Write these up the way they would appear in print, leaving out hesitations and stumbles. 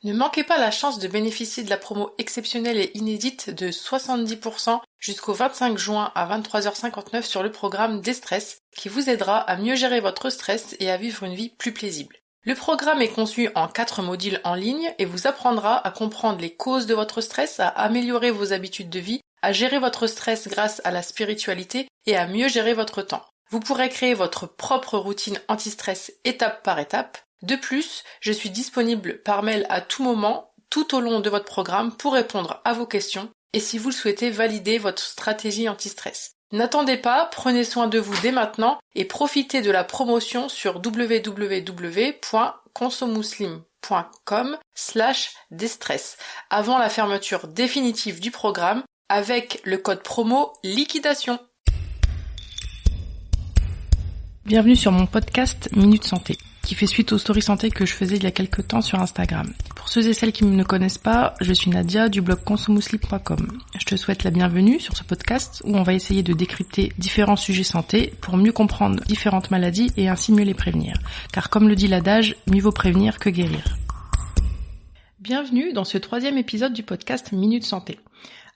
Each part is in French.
Ne manquez pas la chance de bénéficier de la promo exceptionnelle et inédite de 70% jusqu'au 25 juin à 23h59 sur le programme Destress qui vous aidera à mieux gérer votre stress et à vivre une vie plus paisible. Le programme est conçu en 4 modules en ligne et vous apprendra à comprendre les causes de votre stress, à améliorer vos habitudes de vie, à gérer votre stress grâce à la spiritualité et à mieux gérer votre temps. Vous pourrez créer votre propre routine anti-stress étape par étape. De plus, je suis disponible par mail à tout moment, tout au long de votre programme pour répondre à vos questions et si vous le souhaitez valider votre stratégie anti-stress. N'attendez pas, prenez soin de vous dès maintenant et profitez de la promotion sur www.consomuslim.com/destress avant la fermeture définitive du programme avec le code promo liquidation. Bienvenue sur mon podcast Minute Santé, qui fait suite aux stories santé que je faisais il y a quelques temps sur Instagram. Pour ceux et celles qui ne me connaissent pas, je suis Nadia du blog consomuslim.com. Je te souhaite la bienvenue sur ce podcast où on va essayer de décrypter différents sujets santé pour mieux comprendre différentes maladies et ainsi mieux les prévenir. Car comme le dit l'adage, mieux vaut prévenir que guérir. Bienvenue dans ce 3e épisode du podcast Minute Santé.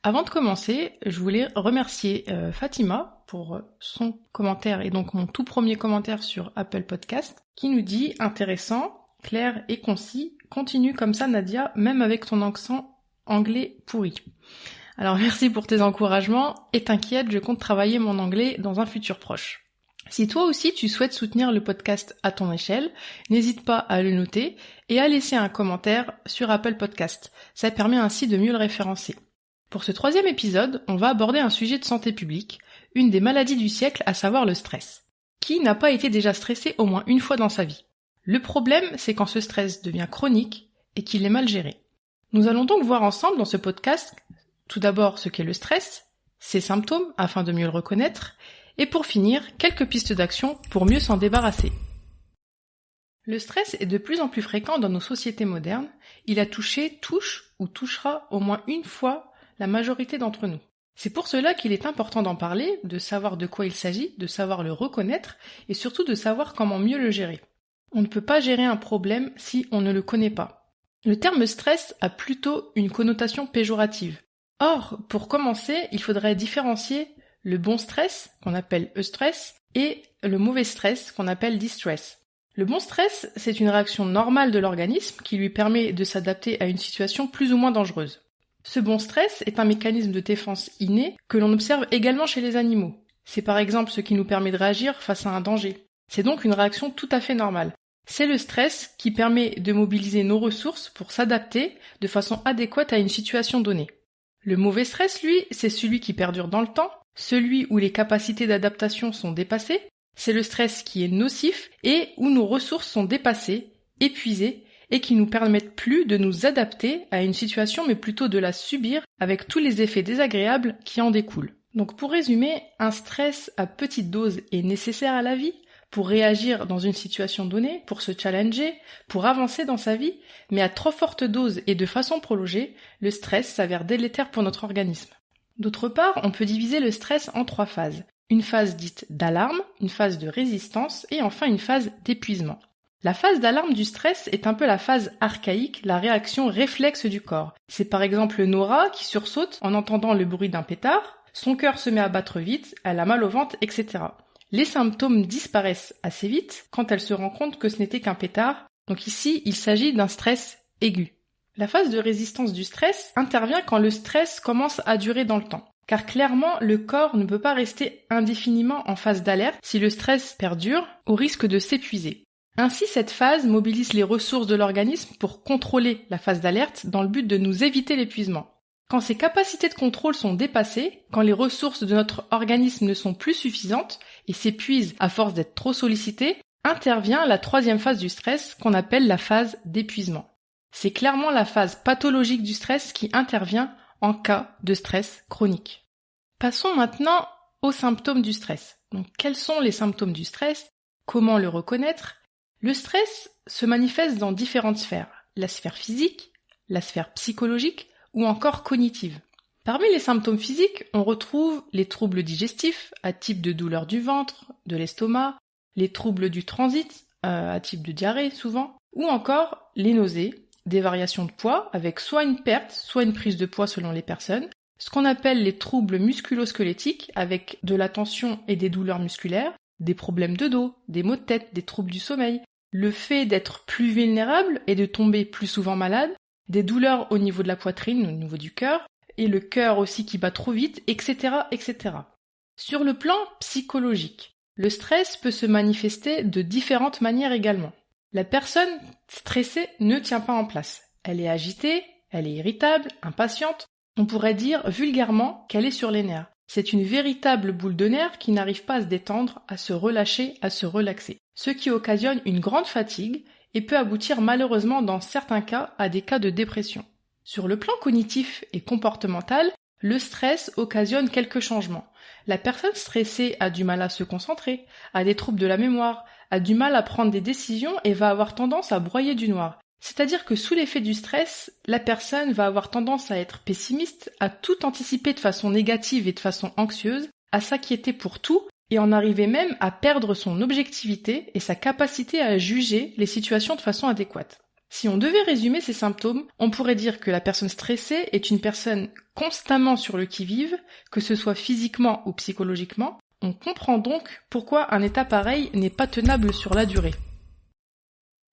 Avant de commencer, je voulais remercier Fatima pour son commentaire et donc mon tout premier commentaire sur Apple Podcast qui nous dit « Intéressant, clair et concis, continue comme ça Nadia, même avec ton accent anglais pourri ». Alors merci pour tes encouragements et t'inquiète, je compte travailler mon anglais dans un futur proche. Si toi aussi tu souhaites soutenir le podcast à ton échelle, n'hésite pas à le noter et à laisser un commentaire sur Apple Podcast. Ça permet ainsi de mieux le référencer. Pour ce 3e épisode, on va aborder un sujet de santé publique, une des maladies du siècle, à savoir le stress. Qui n'a pas été déjà stressé au moins une fois dans sa vie ? Le problème, c'est quand ce stress devient chronique et qu'il est mal géré. Nous allons donc voir ensemble dans ce podcast, tout d'abord ce qu'est le stress, ses symptômes afin de mieux le reconnaître, et pour finir, quelques pistes d'action pour mieux s'en débarrasser. Le stress est de plus en plus fréquent dans nos sociétés modernes. Il a touche ou touchera au moins une fois la majorité d'entre nous. C'est pour cela qu'il est important d'en parler, de savoir de quoi il s'agit, de savoir le reconnaître et surtout de savoir comment mieux le gérer. On ne peut pas gérer un problème si on ne le connaît pas. Le terme stress a plutôt une connotation péjorative. Or, pour commencer, il faudrait différencier le bon stress, qu'on appelle eustress, et le mauvais stress, qu'on appelle distress. Le bon stress, c'est une réaction normale de l'organisme qui lui permet de s'adapter à une situation plus ou moins dangereuse. Ce bon stress est un mécanisme de défense inné que l'on observe également chez les animaux. C'est par exemple ce qui nous permet de réagir face à un danger. C'est donc une réaction tout à fait normale. C'est le stress qui permet de mobiliser nos ressources pour s'adapter de façon adéquate à une situation donnée. Le mauvais stress, lui, c'est celui qui perdure dans le temps, celui où les capacités d'adaptation sont dépassées, c'est le stress qui est nocif et où nos ressources sont dépassées, épuisées, et qui nous permettent plus de nous adapter à une situation mais plutôt de la subir avec tous les effets désagréables qui en découlent. Donc pour résumer, un stress à petite dose est nécessaire à la vie pour réagir dans une situation donnée, pour se challenger, pour avancer dans sa vie, mais à trop forte dose et de façon prolongée, le stress s'avère délétère pour notre organisme. D'autre part, on peut diviser le stress en 3 phases. Une phase dite d'alarme, une phase de résistance et enfin une phase d'épuisement. La phase d'alarme du stress est un peu la phase archaïque, la réaction réflexe du corps. C'est par exemple Nora qui sursaute en entendant le bruit d'un pétard, son cœur se met à battre vite, elle a mal au ventre, etc. Les symptômes disparaissent assez vite quand elle se rend compte que ce n'était qu'un pétard, donc ici il s'agit d'un stress aigu. La phase de résistance du stress intervient quand le stress commence à durer dans le temps. Car clairement, le corps ne peut pas rester indéfiniment en phase d'alerte si le stress perdure, au risque de s'épuiser. Ainsi, cette phase mobilise les ressources de l'organisme pour contrôler la phase d'alerte dans le but de nous éviter l'épuisement. Quand ces capacités de contrôle sont dépassées, quand les ressources de notre organisme ne sont plus suffisantes et s'épuisent à force d'être trop sollicitées, intervient la 3e phase du stress qu'on appelle la phase d'épuisement. C'est clairement la phase pathologique du stress qui intervient en cas de stress chronique. Passons maintenant aux symptômes du stress. Donc, quels sont les symptômes du stress ? Comment le reconnaître ? Le stress se manifeste dans différentes sphères, la sphère physique, la sphère psychologique ou encore cognitive. Parmi les symptômes physiques, on retrouve les troubles digestifs à type de douleur du ventre, de l'estomac, les troubles du transit à type de diarrhée souvent, ou encore les nausées, des variations de poids avec soit une perte, soit une prise de poids selon les personnes, ce qu'on appelle les troubles musculo-squelettiques avec de la tension et des douleurs musculaires, des problèmes de dos, des maux de tête, des troubles du sommeil, le fait d'être plus vulnérable et de tomber plus souvent malade, des douleurs au niveau de la poitrine, au niveau du cœur, et le cœur aussi qui bat trop vite, etc., etc. Sur le plan psychologique, le stress peut se manifester de différentes manières également. La personne stressée ne tient pas en place. Elle est agitée, elle est irritable, impatiente. On pourrait dire vulgairement qu'elle est sur les nerfs. C'est une véritable boule de nerfs qui n'arrive pas à se détendre, à se relâcher, à se relaxer. Ce qui occasionne une grande fatigue et peut aboutir malheureusement dans certains cas à des cas de dépression. Sur le plan cognitif et comportemental, le stress occasionne quelques changements. La personne stressée a du mal à se concentrer, a des troubles de la mémoire, a du mal à prendre des décisions et va avoir tendance à broyer du noir. C'est-à-dire que sous l'effet du stress, la personne va avoir tendance à être pessimiste, à tout anticiper de façon négative et de façon anxieuse, à s'inquiéter pour tout et en arriver même à perdre son objectivité et sa capacité à juger les situations de façon adéquate. Si on devait résumer ces symptômes, on pourrait dire que la personne stressée est une personne constamment sur le qui-vive, que ce soit physiquement ou psychologiquement. On comprend donc pourquoi un état pareil n'est pas tenable sur la durée.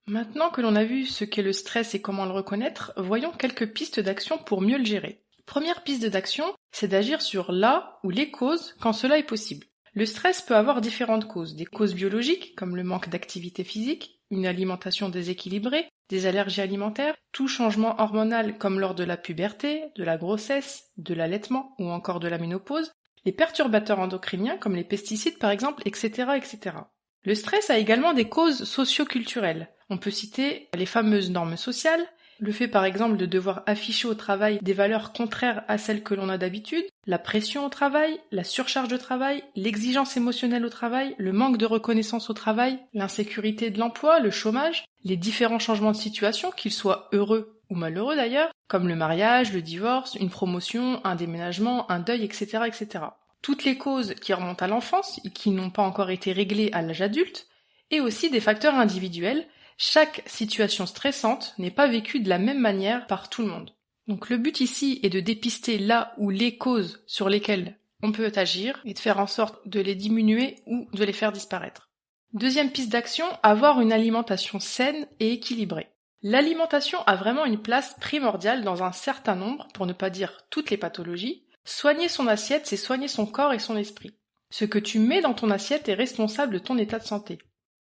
Maintenant que l'on a vu ce qu'est le stress et comment le reconnaître, voyons quelques pistes d'action pour mieux le gérer. Première piste d'action, c'est d'agir sur la ou les causes quand cela est possible. Le stress peut avoir différentes causes, des causes biologiques comme le manque d'activité physique, une alimentation déséquilibrée, des allergies alimentaires, tout changement hormonal comme lors de la puberté, de la grossesse, de l'allaitement ou encore de la ménopause, les perturbateurs endocriniens comme les pesticides par exemple, etc., etc. Le stress a également des causes socio-culturelles. On peut citer les fameuses normes sociales, le fait par exemple de devoir afficher au travail des valeurs contraires à celles que l'on a d'habitude, la pression au travail, la surcharge de travail, l'exigence émotionnelle au travail, le manque de reconnaissance au travail, l'insécurité de l'emploi, le chômage, les différents changements de situation, qu'ils soient heureux ou malheureux d'ailleurs, comme le mariage, le divorce, une promotion, un déménagement, un deuil, etc., etc. Toutes les causes qui remontent à l'enfance et qui n'ont pas encore été réglées à l'âge adulte, et aussi des facteurs individuels. Chaque situation stressante n'est pas vécue de la même manière par tout le monde. Donc le but ici est de dépister là ou les causes sur lesquelles on peut agir et de faire en sorte de les diminuer ou de les faire disparaître. Deuxième piste d'action, avoir une alimentation saine et équilibrée. L'alimentation a vraiment une place primordiale dans un certain nombre, pour ne pas dire toutes les pathologies. Soigner son assiette, c'est soigner son corps et son esprit. Ce que tu mets dans ton assiette est responsable de ton état de santé.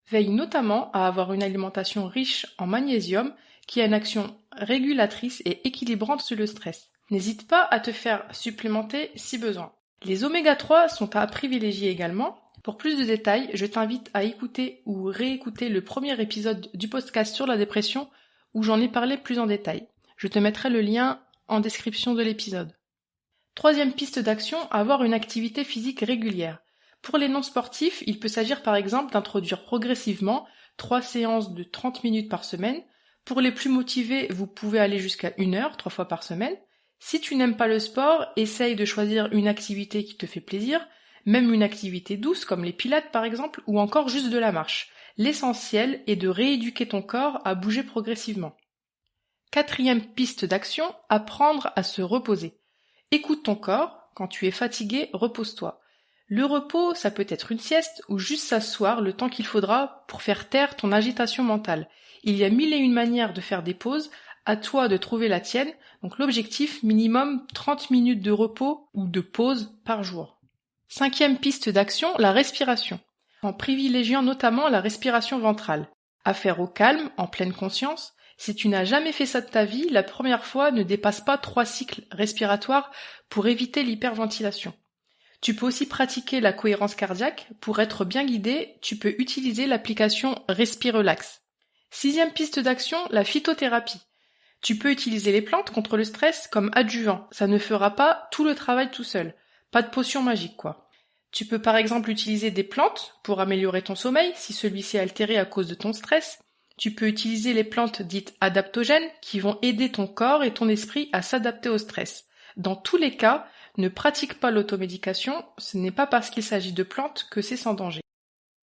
Veille notamment à avoir une alimentation riche en magnésium qui a une action régulatrice et équilibrante sur le stress. N'hésite pas à te faire supplémenter si besoin. Les oméga 3 sont à privilégier également. Pour plus de détails, je t'invite à écouter ou réécouter le premier épisode du podcast sur la dépression où j'en ai parlé plus en détail. Je te mettrai le lien en description de l'épisode. Troisième piste d'action, avoir une activité physique régulière. Pour les non-sportifs, il peut s'agir par exemple d'introduire progressivement 3 séances de 30 minutes par semaine. Pour les plus motivés, vous pouvez aller jusqu'à 1 heure, 3 fois par semaine. Si tu n'aimes pas le sport, essaye de choisir une activité qui te fait plaisir, même une activité douce comme les pilates par exemple, ou encore juste de la marche. L'essentiel est de rééduquer ton corps à bouger progressivement. Quatrième piste d'action, apprendre à se reposer. Écoute ton corps, quand tu es fatigué, repose-toi. Le repos, ça peut être une sieste ou juste s'asseoir le temps qu'il faudra pour faire taire ton agitation mentale. Il y a 1001 manières de faire des pauses, à toi de trouver la tienne, donc l'objectif minimum 30 minutes de repos ou de pause par jour. Cinquième piste d'action, la respiration, en privilégiant notamment la respiration ventrale. À faire au calme, en pleine conscience. Si tu n'as jamais fait ça de ta vie, la première fois ne dépasse pas 3 cycles respiratoires pour éviter l'hyperventilation. Tu peux aussi pratiquer la cohérence cardiaque. Pour être bien guidé, tu peux utiliser l'application Respirelax. Sixième piste d'action, la phytothérapie. Tu peux utiliser les plantes contre le stress comme adjuvant. Ça ne fera pas tout le travail tout seul. Pas de potion magique, quoi. Tu peux par exemple utiliser des plantes pour améliorer ton sommeil si celui-ci est altéré à cause de ton stress. Tu peux utiliser les plantes dites adaptogènes qui vont aider ton corps et ton esprit à s'adapter au stress. Dans tous les cas, ne pratique pas l'automédication, ce n'est pas parce qu'il s'agit de plantes que c'est sans danger.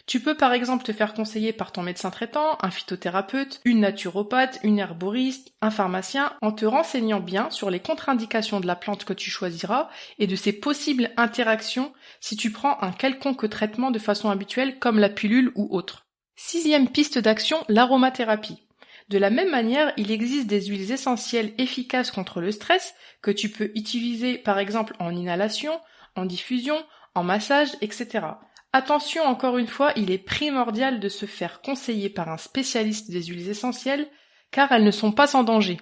Tu peux par exemple te faire conseiller par ton médecin traitant, un phytothérapeute, une naturopathe, une herboriste, un pharmacien, en te renseignant bien sur les contre-indications de la plante que tu choisiras et de ses possibles interactions si tu prends un quelconque traitement de façon habituelle comme la pilule ou autre. 6e piste d'action, l'aromathérapie. De la même manière, il existe des huiles essentielles efficaces contre le stress que tu peux utiliser par exemple en inhalation, en diffusion, en massage, etc. Attention, encore une fois, il est primordial de se faire conseiller par un spécialiste des huiles essentielles, car elles ne sont pas sans danger.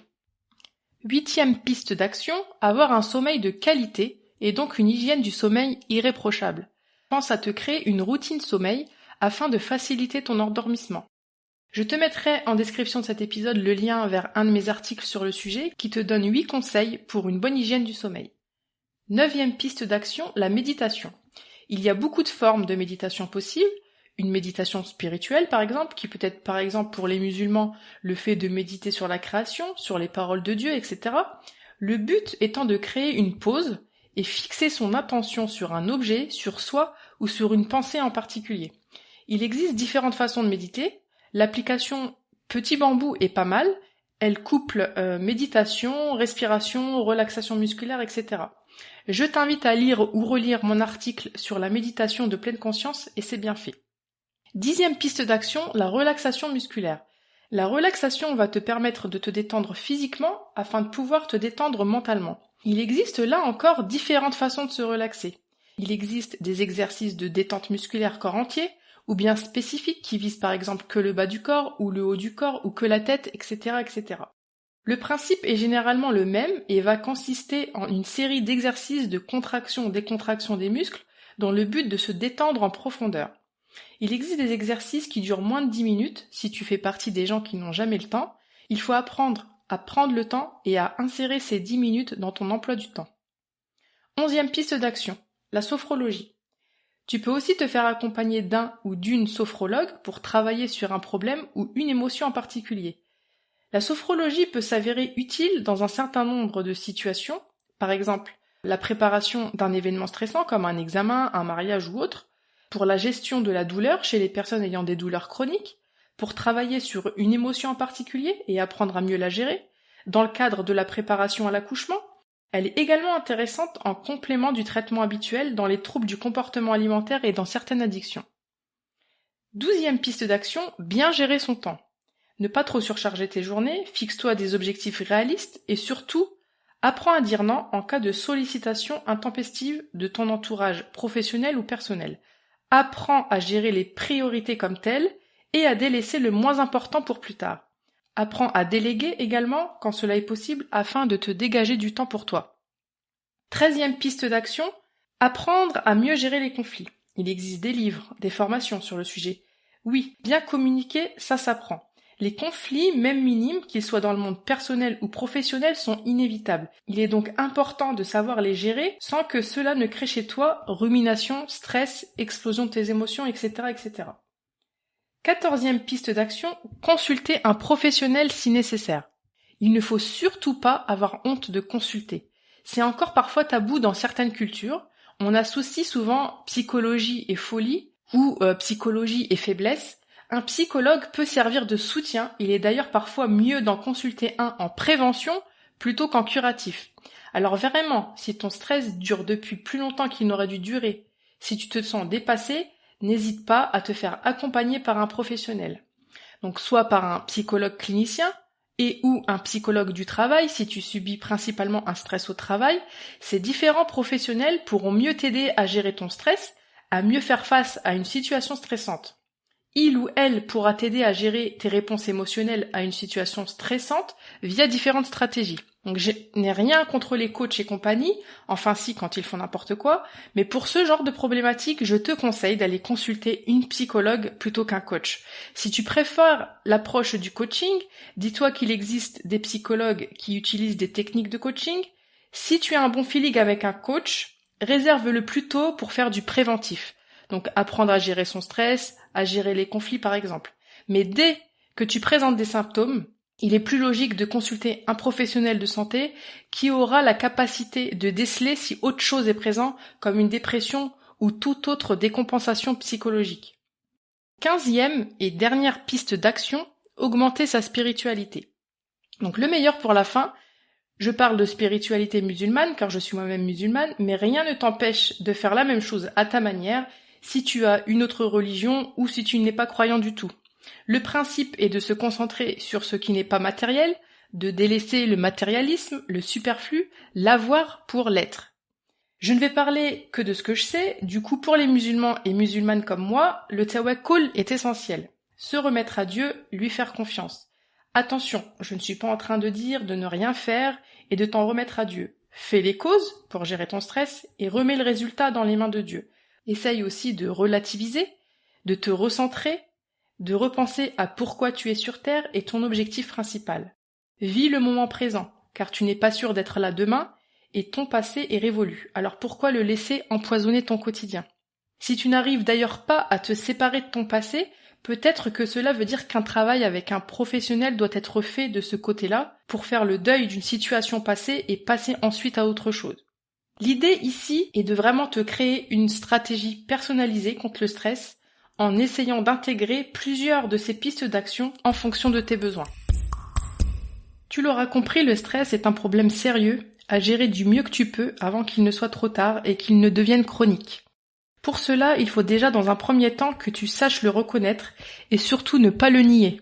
8e piste d'action, avoir un sommeil de qualité et donc une hygiène du sommeil irréprochable. Pense à te créer une routine sommeil afin de faciliter ton endormissement. Je te mettrai en description de cet épisode le lien vers un de mes articles sur le sujet qui te donne 8 conseils pour une bonne hygiène du sommeil. 9e piste d'action, la méditation. Il y a beaucoup de formes de méditation possibles, une méditation spirituelle par exemple, qui peut être par exemple pour les musulmans le fait de méditer sur la création, sur les paroles de Dieu, etc. Le but étant de créer une pause et fixer son attention sur un objet, sur soi ou sur une pensée en particulier. Il existe différentes façons de méditer. L'application Petit Bambou est pas mal, elle couple méditation, respiration, relaxation musculaire, etc. Je t'invite à lire ou relire mon article sur la méditation de pleine conscience et c'est bien fait. 10e piste d'action, la relaxation musculaire. La relaxation va te permettre de te détendre physiquement afin de pouvoir te détendre mentalement. Il existe là encore différentes façons de se relaxer. Il existe des exercices de détente musculaire corps entier, ou bien spécifiques qui visent par exemple que le bas du corps ou le haut du corps ou que la tête, etc., etc. Le principe est généralement le même et va consister en une série d'exercices de contraction-décontraction des muscles dans le but de se détendre en profondeur. Il existe des exercices qui durent moins de 10 minutes si tu fais partie des gens qui n'ont jamais le temps. Il faut apprendre à prendre le temps et à insérer ces 10 minutes dans ton emploi du temps. 11e piste d'action, la sophrologie. Tu peux aussi te faire accompagner d'un ou d'une sophrologue pour travailler sur un problème ou une émotion en particulier. La sophrologie peut s'avérer utile dans un certain nombre de situations, par exemple la préparation d'un événement stressant comme un examen, un mariage ou autre, pour la gestion de la douleur chez les personnes ayant des douleurs chroniques, pour travailler sur une émotion en particulier et apprendre à mieux la gérer, dans le cadre de la préparation à l'accouchement. Elle est également intéressante en complément du traitement habituel dans les troubles du comportement alimentaire et dans certaines addictions. 12e piste d'action, bien gérer son temps. Ne pas trop surcharger tes journées, fixe-toi des objectifs réalistes et surtout, apprends à dire non en cas de sollicitation intempestive de ton entourage professionnel ou personnel. Apprends à gérer les priorités comme telles et à délaisser le moins important pour plus tard. Apprends à déléguer également quand cela est possible afin de te dégager du temps pour toi. 13e piste d'action, apprendre à mieux gérer les conflits. Il existe des livres, des formations sur le sujet. Oui, bien communiquer, ça s'apprend. Les conflits, même minimes, qu'ils soient dans le monde personnel ou professionnel, sont inévitables. Il est donc important de savoir les gérer sans que cela ne crée chez toi rumination, stress, explosion de tes émotions, etc., etc. 14e piste d'action, consulter un professionnel si nécessaire. Il ne faut surtout pas avoir honte de consulter. C'est encore parfois tabou dans certaines cultures. On associe souvent psychologie et folie ou psychologie et faiblesse. Un psychologue peut servir de soutien, il est d'ailleurs parfois mieux d'en consulter un en prévention plutôt qu'en curatif. Alors vraiment, si ton stress dure depuis plus longtemps qu'il n'aurait dû durer, si tu te sens dépassé, n'hésite pas à te faire accompagner par un professionnel. Donc soit par un psychologue clinicien et ou un psychologue du travail si tu subis principalement un stress au travail. Ces différents professionnels pourront mieux t'aider à gérer ton stress, à mieux faire face à une situation stressante. Il ou elle pourra t'aider à gérer tes réponses émotionnelles à une situation stressante via différentes stratégies. Donc je n'ai rien contre les coachs et compagnie, enfin si quand ils font n'importe quoi, mais pour ce genre de problématique, je te conseille d'aller consulter une psychologue plutôt qu'un coach. Si tu préfères l'approche du coaching, dis-toi qu'il existe des psychologues qui utilisent des techniques de coaching. Si tu as un bon feeling avec un coach, réserve-le plutôt pour faire du préventif. Donc apprendre à gérer son stress, à gérer les conflits par exemple. Mais dès que tu présentes des symptômes, il est plus logique de consulter un professionnel de santé qui aura la capacité de déceler si autre chose est présent comme une dépression ou toute autre décompensation psychologique. 15e et dernière piste d'action, augmenter sa spiritualité. Donc le meilleur pour la fin, je parle de spiritualité musulmane car je suis moi-même musulmane, mais rien ne t'empêche de faire la même chose à ta manière si tu as une autre religion ou si tu n'es pas croyant du tout. Le principe est de se concentrer sur ce qui n'est pas matériel, de délaisser le matérialisme, le superflu, l'avoir pour l'être. Je ne vais parler que de ce que je sais, du coup pour les musulmans et musulmanes comme moi, le tawakkul est essentiel. Se remettre à Dieu, lui faire confiance. Attention, je ne suis pas en train de dire de ne rien faire et de t'en remettre à Dieu. Fais les causes pour gérer ton stress et remets le résultat dans les mains de Dieu. Essaye aussi de relativiser, de te recentrer, de repenser à pourquoi tu es sur Terre et ton objectif principal. Vis le moment présent, car tu n'es pas sûr d'être là demain et ton passé est révolu. Alors pourquoi le laisser empoisonner ton quotidien ? Si tu n'arrives d'ailleurs pas à te séparer de ton passé, peut-être que cela veut dire qu'un travail avec un professionnel doit être fait de ce côté-là pour faire le deuil d'une situation passée et passer ensuite à autre chose. L'idée ici est de vraiment te créer une stratégie personnalisée contre le stress en essayant d'intégrer plusieurs de ces pistes d'action en fonction de tes besoins. Tu l'auras compris, le stress est un problème sérieux à gérer du mieux que tu peux avant qu'il ne soit trop tard et qu'il ne devienne chronique. Pour cela, il faut déjà dans un premier temps que tu saches le reconnaître et surtout ne pas le nier.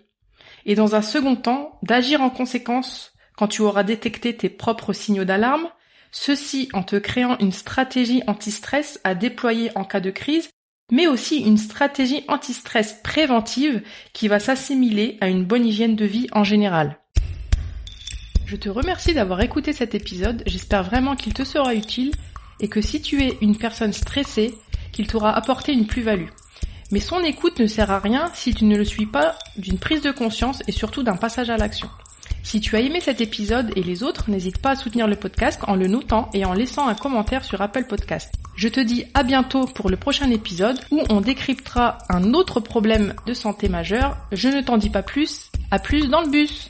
Et dans un second temps, d'agir en conséquence quand tu auras détecté tes propres signaux d'alarme, ceci en te créant une stratégie anti-stress à déployer en cas de crise, mais aussi une stratégie anti-stress préventive qui va s'assimiler à une bonne hygiène de vie en général. Je te remercie d'avoir écouté cet épisode, j'espère vraiment qu'il te sera utile et que si tu es une personne stressée, qu'il t'aura apporté une plus-value. Mais son écoute ne sert à rien si tu ne le suis pas d'une prise de conscience et surtout d'un passage à l'action. Si tu as aimé cet épisode et les autres, n'hésite pas à soutenir le podcast en le notant et en laissant un commentaire sur Apple Podcast. Je te dis à bientôt pour le prochain épisode où on décryptera un autre problème de santé majeur. Je ne t'en dis pas plus, à plus dans le bus.